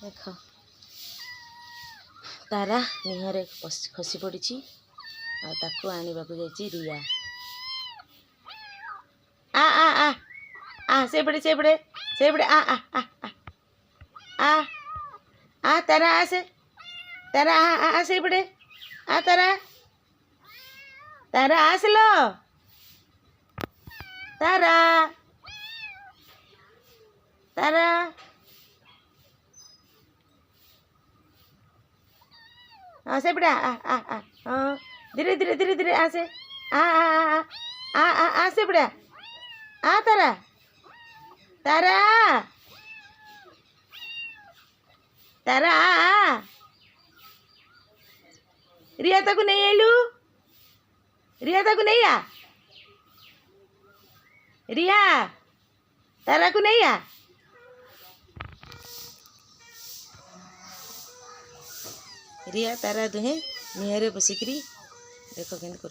देख तारा निहरे खसी पड़ी ताकू आने को जाइए रिया आ आ आ आ से बड़े आ आ आ आ आ तारा आ से तारा आ से बड़े आ तारा तारा आस लो तारा तारा हाँ से बड़ा आ हाँ धीरे धीरे धीरे धीरे आ से आ से बड़ा आ तारा तारा तारा आ रिया तक नहीं आइलु रिया तक नहीं आ रिया तारा को नहीं आ रिया तारा दुहे निहरे बसिकी देख के कर